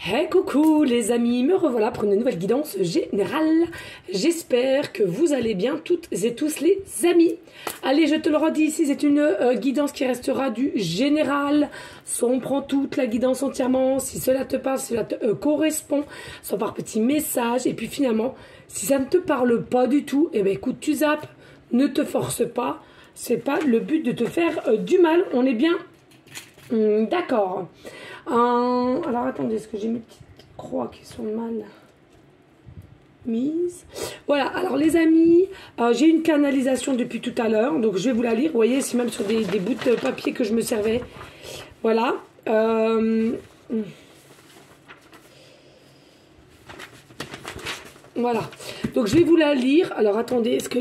Hey coucou les amis, me revoilà pour une nouvelle guidance générale. J'espère que vous allez bien toutes et tous les amis. Allez, je te le redis ici, c'est une guidance qui restera du général. Soit on prend toute la guidance entièrement, si cela te parle, si cela te correspond, soit par petits messages. Et puis finalement, si ça ne te parle pas du tout, eh bien écoute, tu zappes, ne te force pas. C'est pas le but de te faire du mal, on est bien d'accord. Alors attendez, est-ce que j'ai mes petites croix qui sont mal mises? Voilà, alors les amis, j'ai une canalisation depuis tout à l'heure, donc je vais vous la lire. Vous voyez, c'est même sur des bouts de papier que je me servais. Voilà. Voilà, donc je vais vous la lire. Alors attendez, est-ce que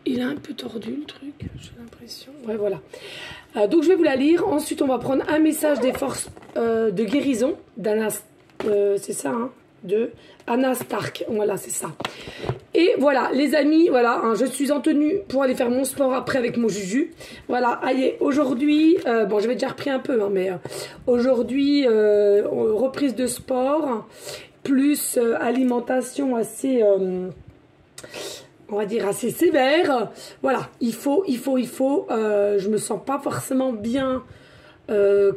il est un peu tordu le truc, j'ai l'impression. Ouais, voilà. Donc je vais vous la lire. Ensuite, on va prendre un message des forces de guérison d'Anna. C'est ça, hein, de Anna Stark. Voilà, c'est ça. Et voilà, les amis, voilà, hein, je suis en tenue pour aller faire mon sport après avec mon Juju. Voilà, allez, aujourd'hui, bon, j'avais déjà repris un peu, hein, mais aujourd'hui, reprise de sport, plus alimentation assez... on va dire assez sévère. Voilà, il faut. Je me sens pas forcément bien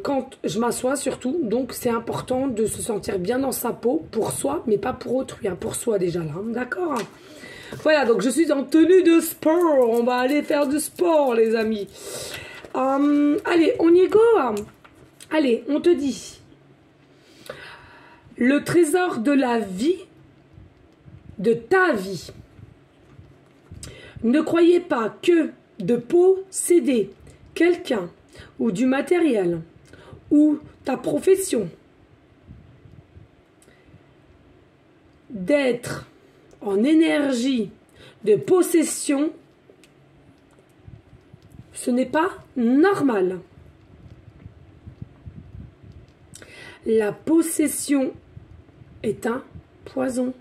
quand je m'assois surtout. Donc c'est important de se sentir bien dans sa peau pour soi, mais pas pour autrui. Hein, pour soi déjà là, hein, d'accord. Voilà, donc je suis en tenue de sport. On va aller faire du sport, les amis. Allez, on y go. Allez, on te dit. Le trésor de la vie, de ta vie. Ne croyez pas que de posséder quelqu'un ou du matériel ou ta profession, d'être en énergie de possession, ce n'est pas normal. La possession est un poison,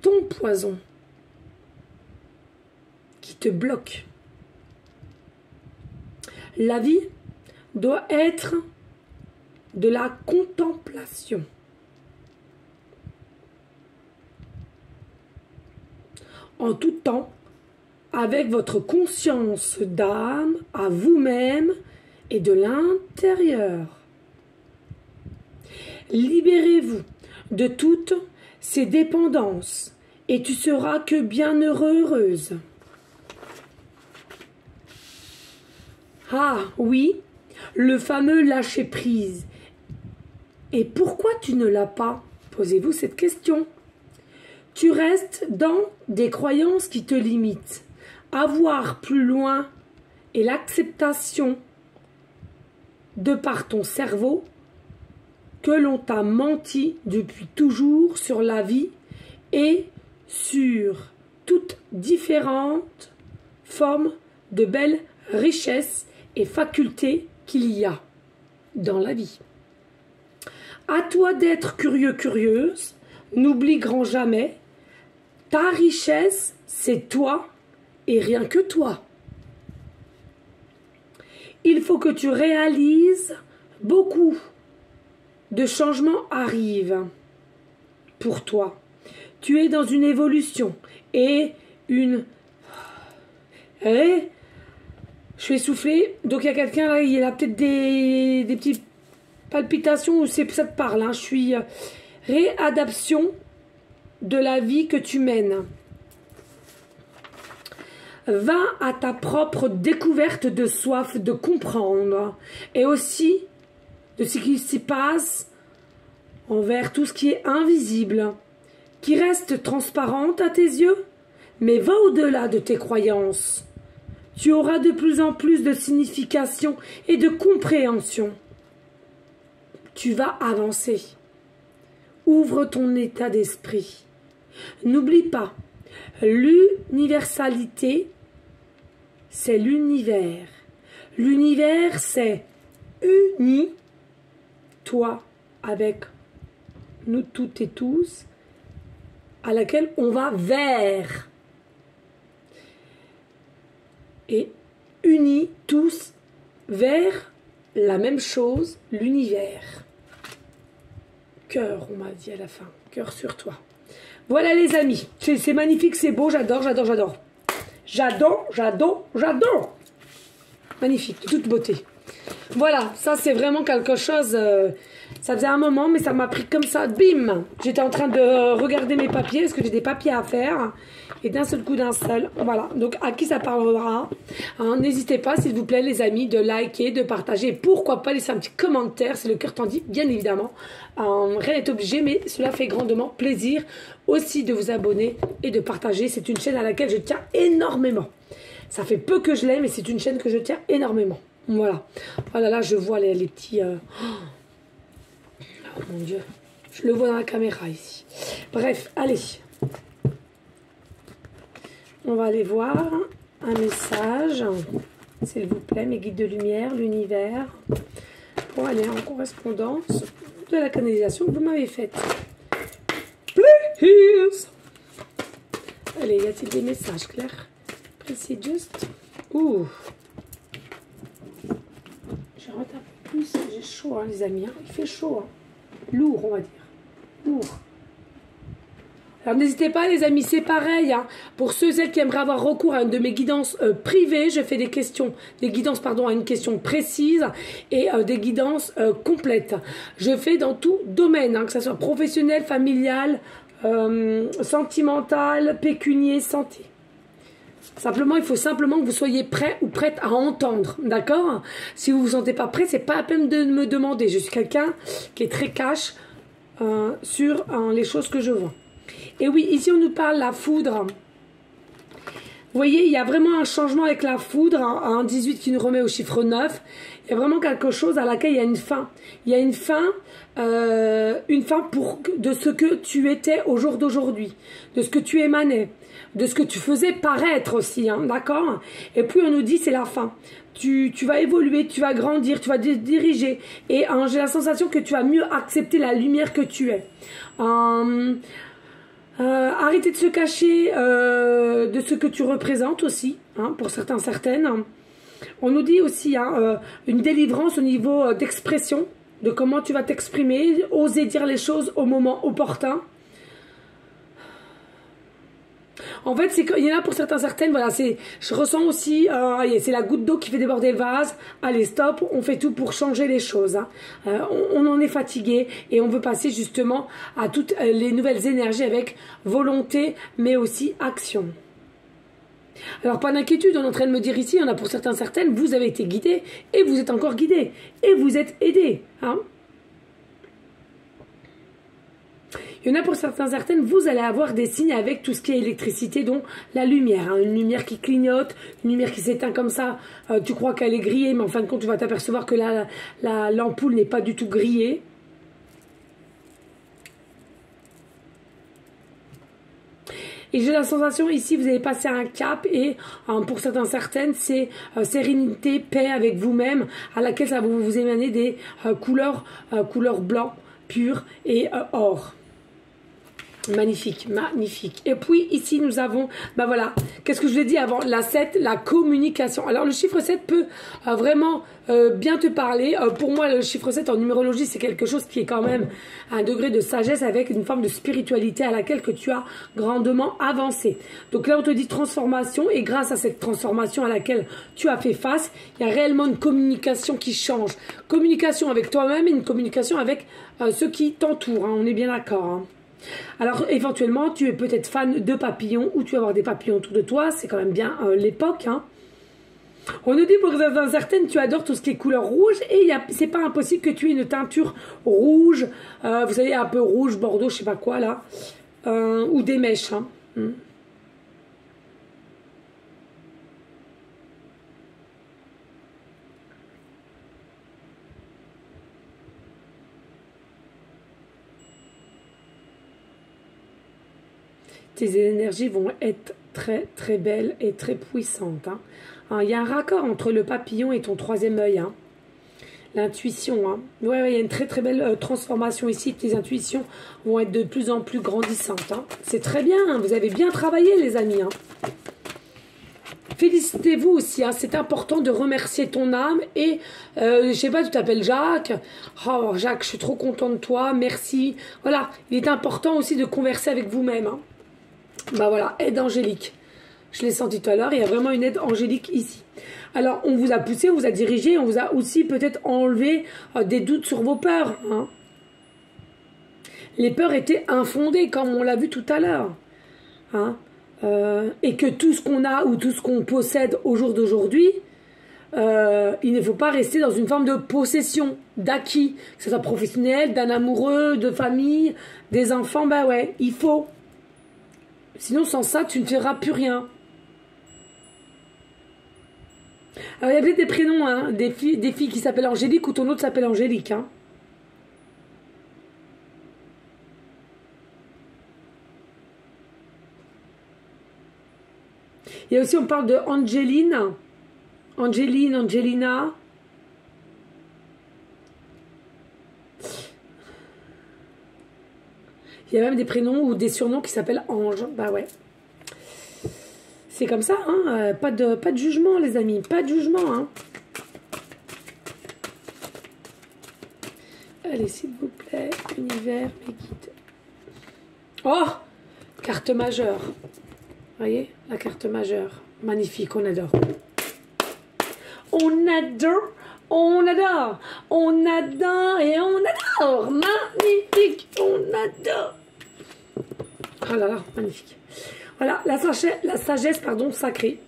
ton poison, qui te bloque. La vie doit être de la contemplation. En tout temps, avec votre conscience d'âme à vous-même et de l'intérieur. Libérez-vous de toutes ces dépendances et tu seras que bien heureuse. Ah oui, le fameux lâcher-prise. Et pourquoi tu ne l'as pas? Posez-vous cette question. Tu restes dans des croyances qui te limitent. À voir plus loin et l'acceptation de par ton cerveau que l'on t'a menti depuis toujours sur la vie et sur toutes différentes formes de belles richesses et facultés qu'il y a dans la vie. À toi d'être curieux, curieuse, n'oublie grand jamais, ta richesse, c'est toi et rien que toi. Il faut que tu réalises beaucoup de changements arrivent pour toi. Tu es dans une évolution et une... Je suis essoufflée, donc il y a quelqu'un là, il a peut-être des petites palpitations ou ça te parle. Hein. Je suis réadaptation de la vie que tu mènes. Va à ta propre découverte de soif de comprendre et aussi de ce qui s'y passe envers tout ce qui est invisible, qui reste transparente à tes yeux, mais va au-delà de tes croyances. Tu auras de plus en plus de signification et de compréhension. Tu vas avancer. Ouvre ton état d'esprit. N'oublie pas, l'universalité, c'est l'univers. L'univers, c'est uni, toi avec nous toutes et tous, à laquelle on va vers. Et unis tous vers la même chose, l'univers. cœur, on m'a dit à la fin. Cœur sur toi. Voilà les amis. C'est magnifique, c'est beau, j'adore, j'adore, j'adore. J'adore, j'adore, j'adore. Magnifique, de toute beauté. Voilà, ça c'est vraiment quelque chose... ça faisait un moment, mais ça m'a pris comme ça. Bim! J'étais en train de regarder mes papiers, parce que j'ai des papiers à faire. Et d'un seul coup, d'un seul. Voilà, donc à qui ça parlera, hein, n'hésitez pas, s'il vous plaît, les amis, de liker, de partager. Et pourquoi pas laisser un petit commentaire, c'est le cœur t'en dit, bien évidemment. Rien n'est obligé, mais cela fait grandement plaisir aussi de vous abonner et de partager. C'est une chaîne à laquelle je tiens énormément. Ça fait peu que je l'ai, mais c'est une chaîne que je tiens énormément. Voilà. Voilà, là, je vois les petits... Oh mon Dieu. Je le vois dans la caméra ici. Bref, allez. On va aller voir un message. S'il vous plaît, mes guides de lumière, l'univers. Pour aller en correspondance de la canalisation que vous m'avez faite. Please. Allez, y a-t-il des messages clairs? Précis, juste. Ouh. Je rentre un peu plus. J'ai chaud, hein, les amis. Hein. Il fait chaud. Hein. Lourd, on va dire. Lourd. Alors n'hésitez pas les amis, c'est pareil. Hein. Pour ceux et celles qui aimeraient avoir recours à une de mes guidances privées, je fais des guidances à une question précise et des guidances complètes. Je fais dans tout domaine, hein, que ce soit professionnel, familial, sentimental, pécunier, santé. Simplement, il faut simplement que vous soyez prêt ou prête à entendre, d'accord? Si vous ne vous sentez pas prêt, c'est pas la peine de me demander. Je suis quelqu'un qui est très cash sur les choses que je vois. Et oui, ici on nous parle de la foudre. Vous voyez, il y a vraiment un changement avec la foudre, un 18 qui nous remet au chiffre 9. Il y a vraiment quelque chose à laquelle il y a une fin. Il y a une fin de ce que tu étais au jour d'aujourd'hui, de ce que tu émanais, de ce que tu faisais paraître aussi, hein, d'accord? Et puis on nous dit c'est la fin. Tu vas évoluer, tu vas grandir, tu vas te diriger. Et j'ai la sensation que tu vas mieux accepter la lumière que tu es. Arrêtez de se cacher de ce que tu représentes aussi, hein, pour certains, certaines. On nous dit aussi hein, une délivrance au niveau d'expression, de comment tu vas t'exprimer, oser dire les choses au moment opportun. En fait, il y en a pour certains, certaines, voilà, je ressens aussi, c'est la goutte d'eau qui fait déborder le vase. Allez, stop, on fait tout pour changer les choses. Hein. On en est fatigué et on veut passer justement à toutes les nouvelles énergies avec volonté, mais aussi action. Alors, pas d'inquiétude, on est en train de me dire ici, il y en a pour certains, certaines, vous avez été guidés et vous êtes encore guidés et vous êtes aidés. Hein. Il y en a pour certains, certaines, vous allez avoir des signes avec tout ce qui est électricité, dont la lumière. Hein, une lumière qui clignote, une lumière qui s'éteint comme ça. Tu crois qu'elle est grillée, mais en fin de compte, tu vas t'apercevoir que l'ampoule n'est pas du tout grillée. Et j'ai la sensation ici, vous avez passé un cap et pour certains, certaines, c'est sérénité, paix avec vous-même, à laquelle ça va vous émaner des couleurs blanc, pur et or. Magnifique, magnifique. Et puis ici nous avons, ben voilà, qu'est-ce que je vous ai dit avant, la 7, la communication. Alors le chiffre 7 peut vraiment bien te parler. Pour moi le chiffre 7 en numérologie c'est quelque chose qui est quand même un degré de sagesse avec une forme de spiritualité à laquelle que tu as grandement avancé. Donc là on te dit transformation et grâce à cette transformation à laquelle tu as fait face, il y a réellement une communication qui change. Communication avec toi-même et une communication avec ceux qui t'entourent, hein, on est bien d'accord. Hein. Alors éventuellement tu es peut-être fan de papillons ou tu vas avoir des papillons autour de toi, c'est quand même bien l'époque. Hein. On nous dit pour certaines tu adores tout ce qui est couleur rouge et c'est pas impossible que tu aies une teinture rouge, vous savez un peu rouge, bordeaux, je sais pas quoi là, ou des mèches. Hein. Tes énergies vont être très très belles et très puissantes. Hein. Il y a un raccord entre le papillon et ton troisième œil. Hein. L'intuition. Hein. Ouais, il y a une très très belle transformation ici. Tes intuitions vont être de plus en plus grandissantes. Hein. C'est très bien. Hein. Vous avez bien travaillé les amis. Hein. félicitez-vous aussi, hein, c'est important de remercier ton âme et, je sais pas, tu t'appelles Jacques, oh Jacques, je suis trop content de toi, merci. Voilà, il est important aussi de converser avec vous-même. Hein. Bah voilà, aide angélique. Je l'ai senti tout à l'heure, il y a vraiment une aide angélique ici. Alors, on vous a poussé, on vous a dirigé, on vous a aussi peut-être enlevé des doutes sur vos peurs. Hein. Les peurs étaient infondées, comme on l'a vu tout à l'heure. Hein. Et que tout ce qu'on a ou tout ce qu'on possède au jour d'aujourd'hui, il ne faut pas rester dans une forme de possession, d'acquis, que ce soit professionnel, d'un amoureux, de famille, des enfants, bah ouais, il faut. Sinon, sans ça, tu ne feras plus rien. Alors, il y a peut-être des prénoms, hein, des filles qui s'appellent Angélique ou ton autre s'appelle Angélique. Hein. Il y a aussi, on parle de Angeline, Angelina. Il y a même des prénoms ou des surnoms qui s'appellent Ange. Bah ouais. C'est comme ça, hein. Pas de jugement, les amis. Pas de jugement, hein. Allez, s'il vous plaît, univers, mes guides. Oh, carte majeure. Vous voyez, la carte majeure. Magnifique, on adore. On adore, on adore, on adore et on adore. Magnifique, on adore. Oh là là, magnifique. Voilà, la sagesse, pardon, sacrée.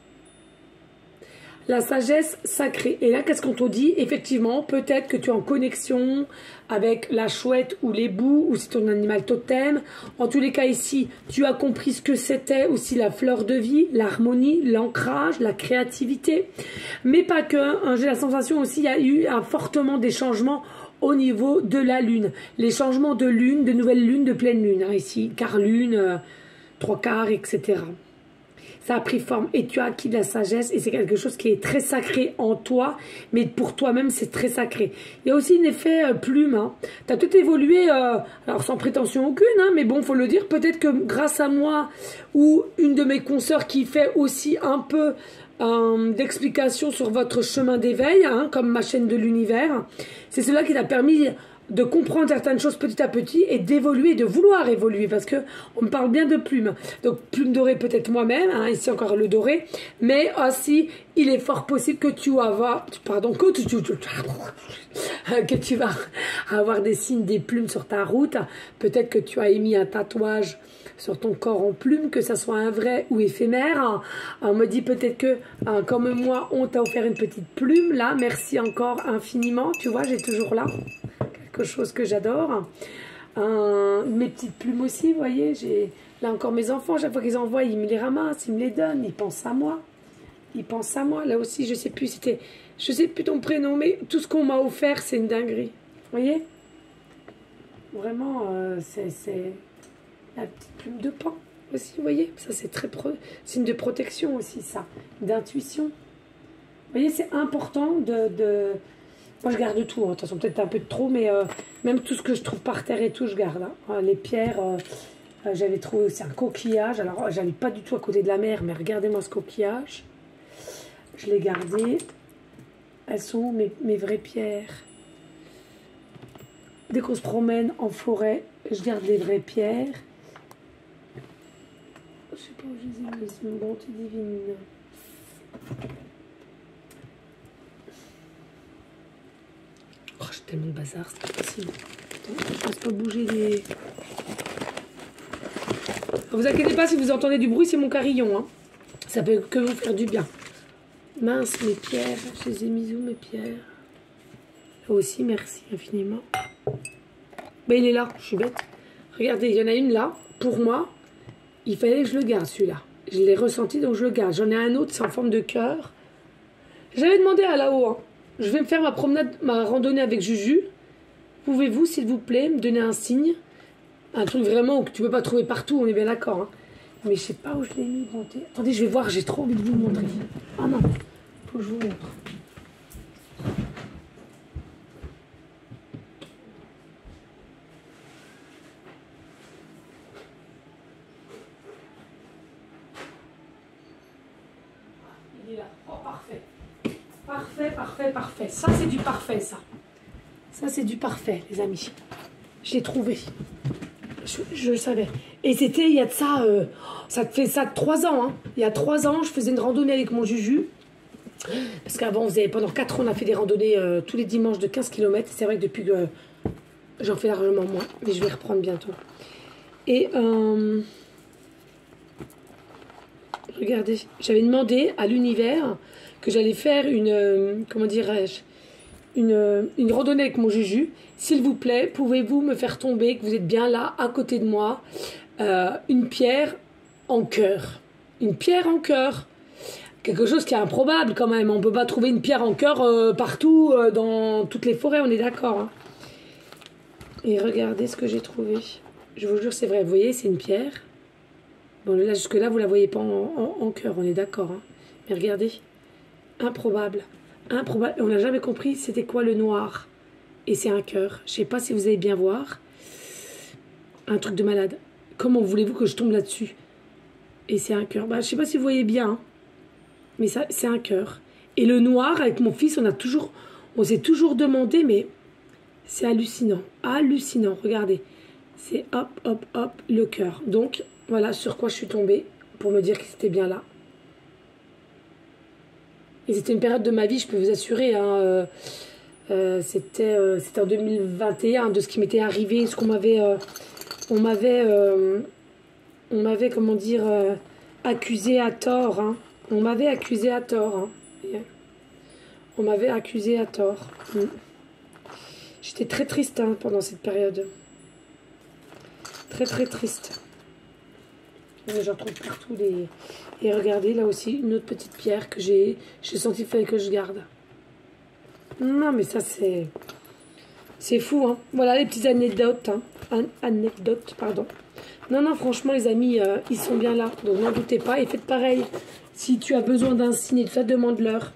La sagesse sacrée. Et là, qu'est-ce qu'on te dit? Effectivement, peut-être que tu es en connexion avec la chouette ou les bouts, ou c'est ton animal totem. En tous les cas, ici, tu as compris ce que c'était aussi la fleur de vie, l'harmonie, l'ancrage, la créativité. Mais pas que. Hein, j'ai la sensation aussi, il y a eu fortement des changements au niveau de la lune. Les changements de lune, de nouvelle lune, de pleine lune. Hein, ici, quart lune, trois quarts, etc. Ça a pris forme et tu as acquis de la sagesse et c'est quelque chose qui est très sacré en toi, mais pour toi-même c'est très sacré. Il y a aussi un effet plume, hein. Tu as tout évolué, alors sans prétention aucune, hein, mais bon, faut le dire, peut-être que grâce à moi ou une de mes consoeurs qui fait aussi un peu d'explication sur votre chemin d'éveil, hein, comme ma chaîne de l'univers, c'est cela qui t'a permis de comprendre certaines choses petit à petit et d'évoluer, de vouloir évoluer, parce que on me parle bien de plumes. Donc plume dorée peut-être moi-même, hein, ici encore le doré, mais aussi il est fort possible que tu vas, pardon, que tu vas avoir des signes, des plumes sur ta route. Peut-être que tu as émis un tatouage sur ton corps en plumes, que ça soit un vrai ou éphémère. On me dit peut-être que, comme moi, on t'a offert une petite plume, là, merci encore infiniment, tu vois, j'ai toujours là quelque chose que j'adore. Mes petites plumes aussi, vous voyez, j'ai là encore mes enfants, chaque fois qu'ils envoient, ils me les ramassent, ils me les donnent, ils pensent à moi. Ils pensent à moi, là aussi, je sais plus ton prénom, mais tout ce qu'on m'a offert, c'est une dinguerie. Vous voyez? Vraiment, c'est la petite plume de pan aussi, vous voyez? Ça, c'est très signe de protection aussi, ça, d'intuition. Vous voyez, c'est important de... Moi, je garde tout, hein. Attention, peut-être un peu de trop, mais même tout ce que je trouve par terre et tout, je garde. Hein. Les pierres, j'avais trouvé aussi un coquillage. Alors, j'allais pas du tout à côté de la mer, mais regardez-moi ce coquillage. Je l'ai gardé. Elles sont où mes vraies pierres? Dès qu'on se promène en forêt, je garde les vraies pierres. Je sais pas où je les ai mises, une bonté divine. Oh, j'ai tellement de bazar, c'est pas possible. Attends, je ne peux pas bouger les... Ne vous inquiétez pas si vous entendez du bruit, c'est mon carillon. Hein. Ça peut que vous faire du bien. Mince, mes pierres. Je les ai mises où, mes pierres? Là aussi, merci infiniment. Ben, il est là, je suis bête. Regardez, il y en a une là, pour moi. Il fallait que je le garde, celui-là. Je l'ai ressenti, donc je le garde. J'en ai un autre, c'est en forme de cœur. J'avais demandé à là-haut, hein. Je vais me faire ma promenade, ma randonnée avec Juju. Pouvez-vous, s'il vous plaît, me donner un signe? Un truc vraiment que tu ne peux pas trouver partout, on est bien d'accord. Hein. Mais je sais pas où je l'ai mis, bonté. Attendez, je vais voir, j'ai trop envie de vous le montrer. Ah non, faut que je vous montre. Il est Oh, parfait. Parfait, parfait, parfait. Ça, c'est du parfait, ça. Ça, c'est du parfait, les amis. Je l'ai trouvé. Je le savais. Et c'était, il y a de ça, ça fait ça 3 ans. Hein. Il y a 3 ans, je faisais une randonnée avec mon Juju. Parce qu'avant, pendant 4 ans, on a fait des randonnées tous les dimanches de 15 km. C'est vrai que depuis que j'en fais largement moins. Mais je vais reprendre bientôt. Et regardez, j'avais demandé à l'univers que j'allais faire une, comment dirais-je, une randonnée avec mon Juju. S'il vous plaît, pouvez-vous me faire tomber, que vous êtes bien là, à côté de moi, une pierre en cœur. Une pierre en cœur. Quelque chose qui est improbable quand même. On ne peut pas trouver une pierre en cœur partout, dans toutes les forêts, on est d'accord. Hein. Et regardez ce que j'ai trouvé. Je vous jure, c'est vrai. Vous voyez, c'est une pierre. Bon, là, jusque-là, vous ne la voyez pas en cœur, on est d'accord. Hein. Mais regardez. Improbable. Improbable. On n'a jamais compris c'était quoi le noir. Et c'est un cœur. Je ne sais pas si vous allez bien voir. Un truc de malade. Comment voulez-vous que je tombe là-dessus? Et c'est un cœur. Bah, je ne sais pas si vous voyez bien. Hein. Mais ça, c'est un cœur. Et le noir, avec mon fils, on s'est toujours demandé, mais c'est hallucinant. Hallucinant. Regardez. C'est hop, hop, hop, le cœur. Donc, voilà sur quoi je suis tombée pour me dire que c'était bien là. Et c'était une période de ma vie, je peux vous assurer, hein, c'était en 2021, de ce qui m'était arrivé, ce qu'on m'avait, on m'avait, comment dire, accusé à tort. Hein. On m'avait accusé à tort. Hein. On m'avait accusé à tort. J'étais très triste hein, pendant cette période. Très très triste. J'en trouve partout des... Et regardez, là aussi, une autre petite pierre que j'ai senti qu'il fallait que je garde. Non, mais ça, c'est fou, hein. Voilà les petites anecdotes, hein. Anecdotes, pardon. Non, non, franchement, les amis, ils sont bien là. Donc, n'en doutez pas et faites pareil. Si tu as besoin d'un signe et tout ça, demande-leur.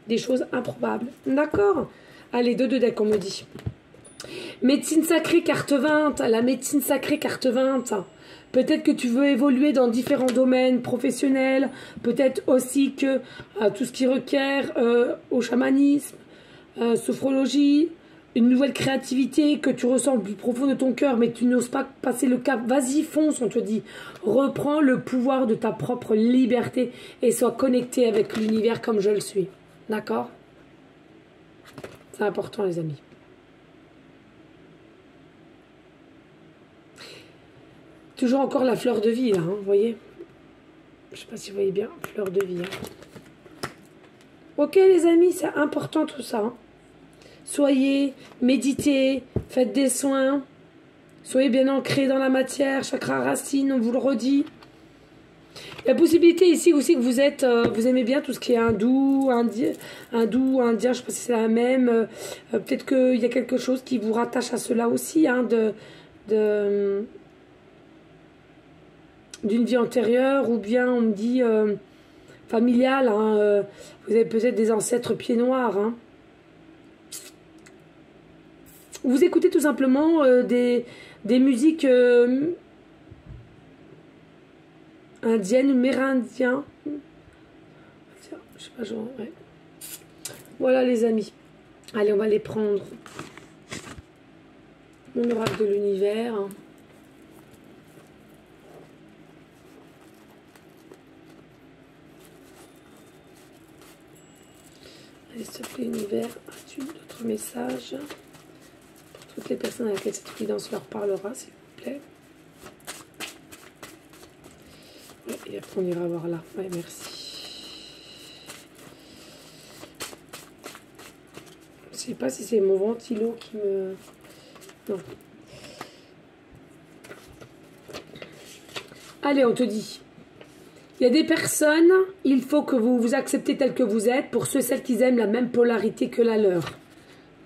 Des choses improbables. D'accord? Allez, 2 decks, on me dit. Médecine sacrée, carte 20. La médecine sacrée, carte 20. Peut-être que tu veux évoluer dans différents domaines professionnels. Peut-être aussi que tout ce qui requiert au chamanisme, sophrologie, une nouvelle créativité que tu ressens le plus profond de ton cœur, mais tu n'oses pas passer le cap. Vas-y, fonce, on te dit. Reprends le pouvoir de ta propre liberté et sois connecté avec l'univers comme je le suis. D'accord? C'est important, les amis. Toujours encore la fleur de vie, là, hein, vous voyez? Je ne sais pas si vous voyez bien, fleur de vie. Hein. Ok, les amis, c'est important tout ça. Hein. Soyez, méditez, faites des soins. Soyez bien ancrés dans la matière, chakra racine, on vous le redit. La possibilité ici aussi que vous êtes, vous aimez bien tout ce qui est hindou, indien, je ne sais pas si c'est la même. Peut-être qu'il y a quelque chose qui vous rattache à cela aussi, hein, d'une vie antérieure, ou bien on me dit familiale, hein, vous avez peut-être des ancêtres pieds noirs. Hein. Vous écoutez tout simplement des musiques indiennes ou mérindiennes. Je sais pas, genre, ouais. Voilà les amis. Allez, on va les prendre. Mon oracle de l'univers. Allez, s'il te plaît, univers, as-tu d'autres messages pour toutes les personnes à laquelle cette guidance leur parlera, s'il vous plaît? Ouais, et après, on ira voir là. Ouais, merci. Je sais pas si c'est mon ventilo qui me... Non. Allez, on te dit... Il y a des personnes, il faut que vous vous acceptez tel que vous êtes, pour ceux et celles qui aiment la même polarité que la leur.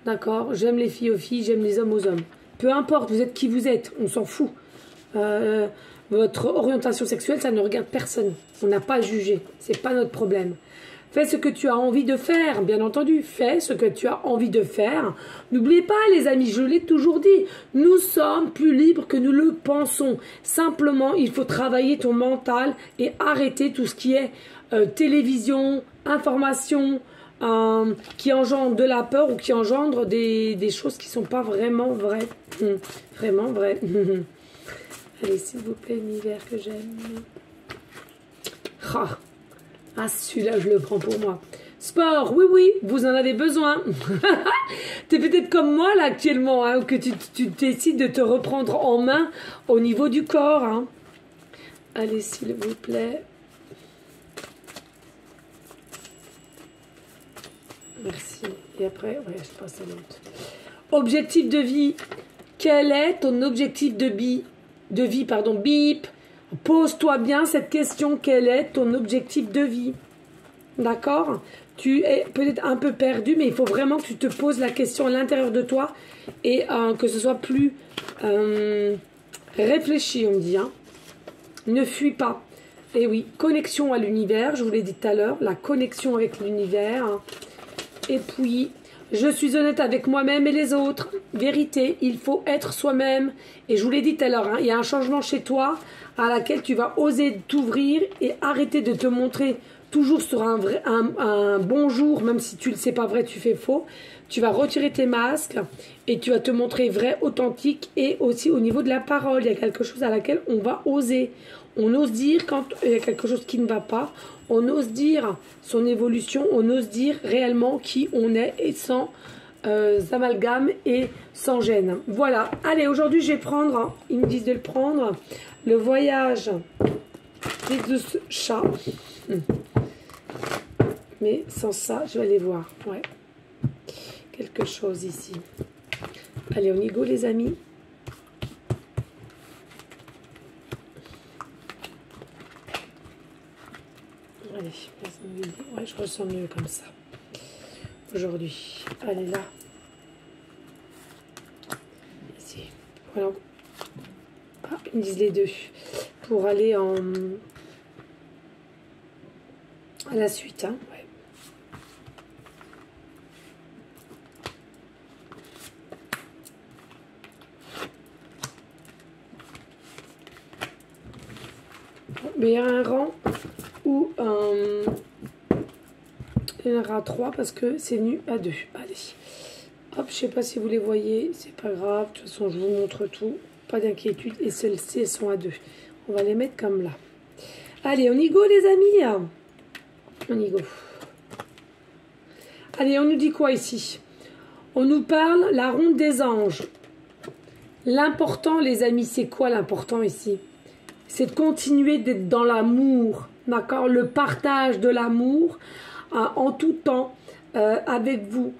D'accord? J'aime les filles aux filles, j'aime les hommes aux hommes. Peu importe, vous êtes qui vous êtes, on s'en fout. Votre orientation sexuelle, ça ne regarde personne. On n'a pas à juger, c'est pas notre problème. Fais ce que tu as envie de faire, bien entendu. Fais ce que tu as envie de faire. N'oubliez pas, les amis, je l'ai toujours dit, nous sommes plus libres que nous le pensons. Simplement, il faut travailler ton mental et arrêter tout ce qui est télévision, informations qui engendrent de la peur ou qui engendrent des choses qui ne sont pas vraiment vraies. Vraiment vraies. Allez, s'il vous plaît, l'univers que j'aime. Ah, celui-là, je le prends pour moi. Sport, oui, oui, vous en avez besoin. Tu es peut-être comme moi, là, actuellement, hein, que tu décides de te reprendre en main au niveau du corps. Hein. Allez, s'il vous plaît. Merci. Et après, ouais, je passe à l'autre. Objectif de vie. Quel est ton objectif de vie? Bip. Pose-toi bien cette question. Quel est ton objectif de vie? D'accord? Tu es peut-être un peu perdu, mais il faut vraiment que tu te poses la question à l'intérieur de toi et que ce soit plus réfléchi, on dit. Hein. Ne fuis pas. Et oui, connexion à l'univers, je vous l'ai dit tout à l'heure, la connexion avec l'univers. Et puis, je suis honnête avec moi-même et les autres. Vérité, il faut être soi-même. Et je vous l'ai dit tout à l'heure, hein, il y a un changement chez toi à laquelle tu vas oser t'ouvrir et arrêter de te montrer toujours sur un bonjour, même si tu ne le sais pas vrai, tu fais faux. Tu vas retirer tes masques et tu vas te montrer vrai, authentique. Et aussi au niveau de la parole, il y a quelque chose à laquelle on va oser. On ose dire quand il y a quelque chose qui ne va pas. On ose dire son évolution. On ose dire réellement qui on est et sans amalgame et sans gêne. Voilà. Allez, aujourd'hui, je vais prendre, hein, ils me disent de le prendre, le voyage des deux chats. Mais sans ça, je vais aller voir. Ouais. Quelque chose ici. Allez, on y go, les amis. Allez, ouais, je ressens mieux comme ça. Aujourd'hui. Allez, là. Ici. Voilà. Ah, ils me disent les deux. Pour aller à la suite, hein. Ouais. Mais il y a un rang où il y en aura 3 parce que c'est venu à 2. Allez. Hop, je sais pas si vous les voyez, c'est pas grave. De toute façon, je vous montre tout. Pas d'inquiétude. Et celles-ci, elles sont à 2. On va les mettre comme là. Allez, on y go, les amis. On y go. Allez, on nous dit quoi ici? On nous parle la ronde des anges. L'important, les amis, c'est quoi l'important ici? C'est de continuer d'être dans l'amour, d'accord? Le partage de l'amour en tout temps avec vous,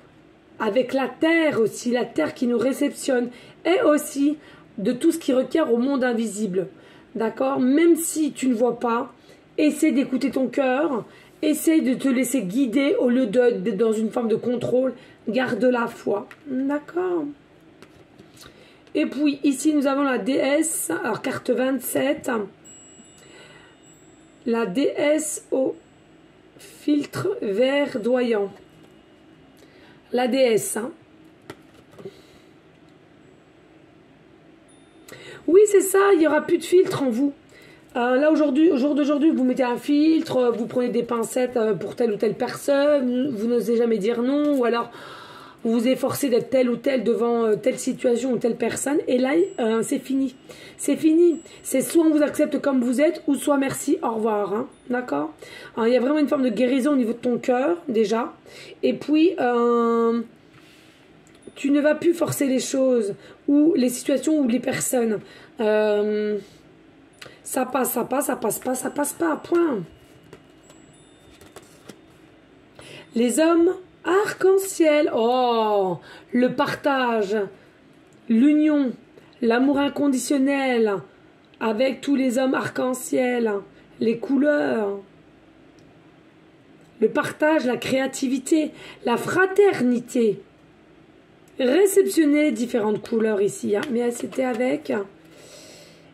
avec la terre aussi, la terre qui nous réceptionne, et aussi de tout ce qui requiert au monde invisible, d'accord? Même si tu ne vois pas, essaie d'écouter ton cœur, essaie de te laisser guider au lieu d'être dans une forme de contrôle, garde la foi, d'accord? Et puis ici nous avons la déesse, alors carte 27, la déesse au filtre verdoyant. La déesse. Hein. Oui, c'est ça, il n'y aura plus de filtre en vous. Là aujourd'hui, au jour d'aujourd'hui, vous mettez un filtre, vous prenez des pincettes pour telle ou telle personne, vous n'osez jamais dire non, ou alors vous vous efforcez d'être tel ou tel devant telle situation ou telle personne, et là, c'est fini. C'est fini. C'est soit on vous accepte comme vous êtes, ou soit merci, au revoir. Hein, d'accord? Il y a vraiment une forme de guérison au niveau de ton cœur, déjà. Et puis, tu ne vas plus forcer les choses, ou les situations, ou les personnes. Ça passe, ça passe, ça passe pas, ça passe pas, point. Les hommes... Arc-en-ciel, oh, le partage, l'union, l'amour inconditionnel avec tous les hommes arc-en-ciel, les couleurs, le partage, la créativité, la fraternité. Réceptionner différentes couleurs ici, hein, mais c'était avec.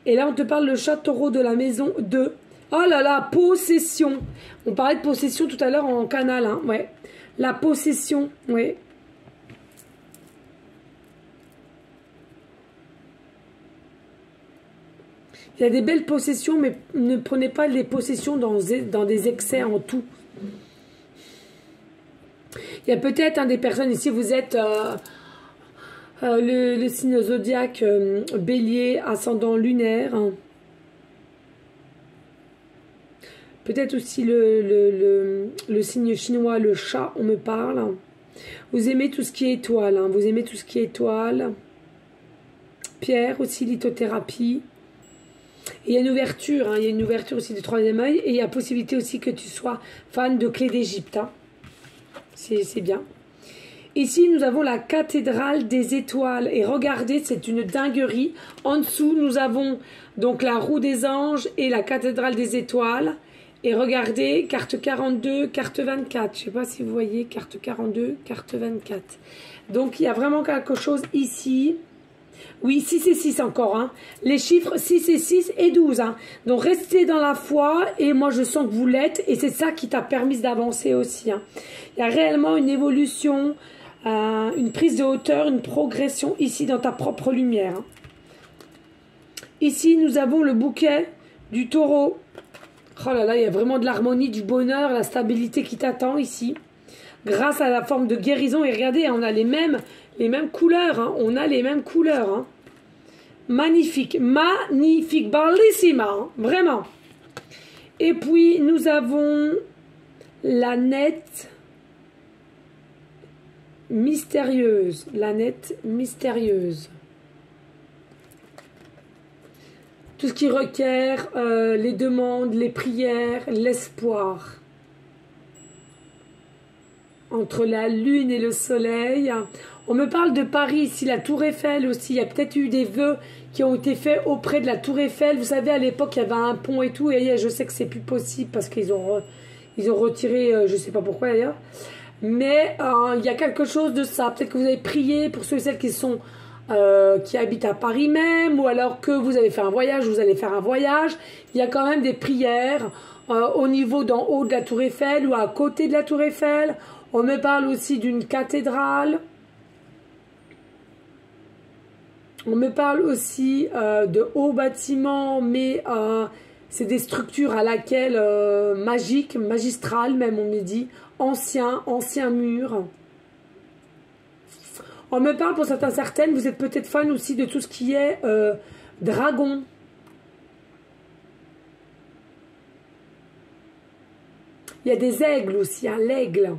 Et là, on te parle le chat taureau de la maison 2. Oh là là, possession. On parlait de possession tout à l'heure en canal, hein, ouais. La possession, oui. Il y a des belles possessions, mais ne prenez pas les possessions dans des excès en tout. Il y a peut-être des personnes ici, vous êtes le signe zodiaque bélier, ascendant lunaire. Peut-être aussi le signe chinois, le chat, on me parle. Vous aimez tout ce qui est étoile, hein, vous aimez tout ce qui est étoile. Pierre aussi, lithothérapie. Et il y a une ouverture, hein, il y a une ouverture aussi du troisième œil. Et il y a possibilité aussi que tu sois fan de clés d'Égypte. Hein. C'est bien. Ici, nous avons la cathédrale des étoiles. Et regardez, c'est une dinguerie. En dessous, nous avons donc la roue des anges et la cathédrale des étoiles. Et regardez, carte 42, carte 24. Je ne sais pas si vous voyez, carte 42, carte 24. Donc, il y a vraiment quelque chose ici. Oui, 6 et 6 encore. Hein. Les chiffres 6 et 6 et 12. Hein. Donc, restez dans la foi. Et moi, je sens que vous l'êtes. Et c'est ça qui t'a permis d'avancer aussi. Hein. Il y a réellement une évolution, une prise de hauteur, une progression ici dans ta propre lumière. Hein. Ici, nous avons le bouquet du taureau. Oh là là, il y a vraiment de l'harmonie, du bonheur, la stabilité qui t'attend ici. Grâce à la forme de guérison. Et regardez, on a les mêmes couleurs. Hein. On a les mêmes couleurs. Hein. Magnifique. Magnifique. Bellissima. Hein. Vraiment. Et puis, nous avons la nette mystérieuse. La nette mystérieuse. Tout ce qui requiert les demandes, les prières, l'espoir. Entre la lune et le soleil. On me parle de Paris, ici, la Tour Eiffel aussi. Il y a peut-être eu des vœux qui ont été faits auprès de la Tour Eiffel. Vous savez, à l'époque, il y avait un pont et tout. Et je sais que c'est plus possible parce qu'ils ont retiré, je ne sais pas pourquoi d'ailleurs. Mais il y a quelque chose de ça. Peut-être que vous avez prié pour ceux et celles qui habitent à Paris même, ou alors que vous avez fait un voyage, vous allez faire un voyage. Il y a quand même des prières au niveau d'en haut de la Tour Eiffel ou à côté de la Tour Eiffel. On me parle aussi d'une cathédrale. On me parle aussi de hauts bâtiments, mais c'est des structures à laquelle magiques, magistrales même, on me dit, anciens murs. On me parle pour certaines, vous êtes peut-être fan aussi de tout ce qui est dragon. Il y a des aigles aussi, hein, l'aigle.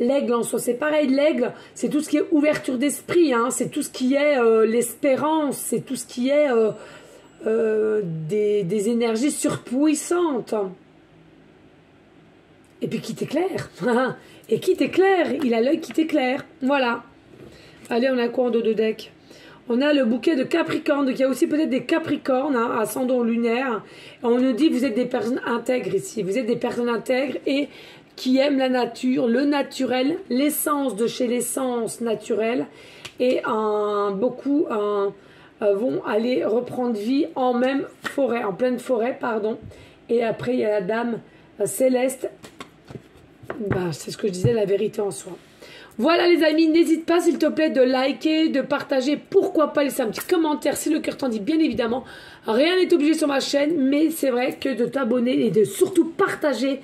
L'aigle en soi, c'est pareil, l'aigle, c'est tout ce qui est ouverture d'esprit, hein, c'est tout ce qui est l'espérance, c'est tout ce qui est des énergies surpuissantes. Et puis qui t'éclaire. Et qui t'éclaire, il a l'œil qui t'éclaire. Voilà. Allez, on a quoi en dos de deck? On a le bouquet de Capricorne. Donc, il y a aussi peut-être des Capricornes, hein, ascendant lunaire. On nous dit que vous êtes des personnes intègres ici. Vous êtes des personnes intègres et qui aiment la nature, le naturel, l'essence de chez l'essence naturelle. Et beaucoup vont aller reprendre vie en même forêt, en pleine forêt, pardon. Et après, il y a la dame céleste. Ben, c'est ce que je disais, la vérité en soi. Voilà les amis, n'hésite pas s'il te plaît de liker, de partager, pourquoi pas laisser un petit commentaire si le cœur t'en dit, bien évidemment. Rien n'est obligé sur ma chaîne, mais c'est vrai que de t'abonner et de surtout partager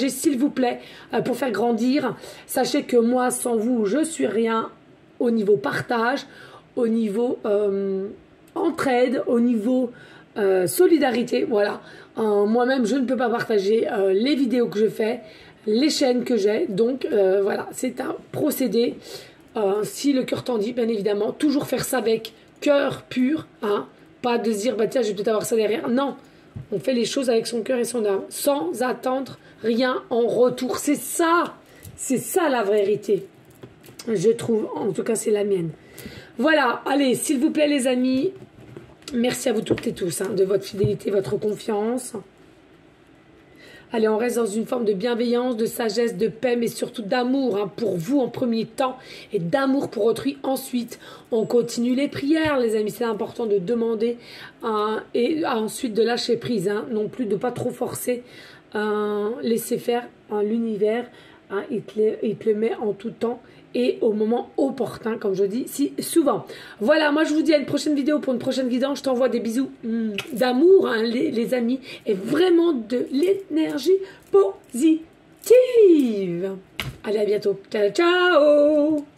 s'il vous plaît, pour faire grandir. Sachez que moi, sans vous, je suis rien au niveau partage, au niveau entraide, au niveau solidarité, voilà. Moi-même, je ne peux pas partager les vidéos que je fais, les chaînes que j'ai, donc voilà, c'est un procédé, si le cœur t'en dit, bien évidemment, toujours faire ça avec cœur pur, hein, pas de se dire, bah tiens, je vais peut-être avoir ça derrière, non, on fait les choses avec son cœur et son âme, sans attendre rien en retour, c'est ça la vérité, je trouve, en tout cas c'est la mienne. Voilà, allez, s'il vous plaît les amis, merci à vous toutes et tous, hein, de votre fidélité, votre confiance. Allez, on reste dans une forme de bienveillance, de sagesse, de paix, mais surtout d'amour, hein, pour vous en premier temps et d'amour pour autrui ensuite. On continue les prières, les amis, c'est important de demander et ensuite de lâcher prise, hein, non plus de ne pas trop forcer, laisser faire l'univers, hein, il te le met en tout temps et au moment opportun, comme je dis si souvent. Voilà, moi je vous dis à une prochaine vidéo pour une prochaine guidance. Je t'envoie des bisous d'amour, hein, les amis, et vraiment de l'énergie positive. Allez, à bientôt. Ciao, ciao!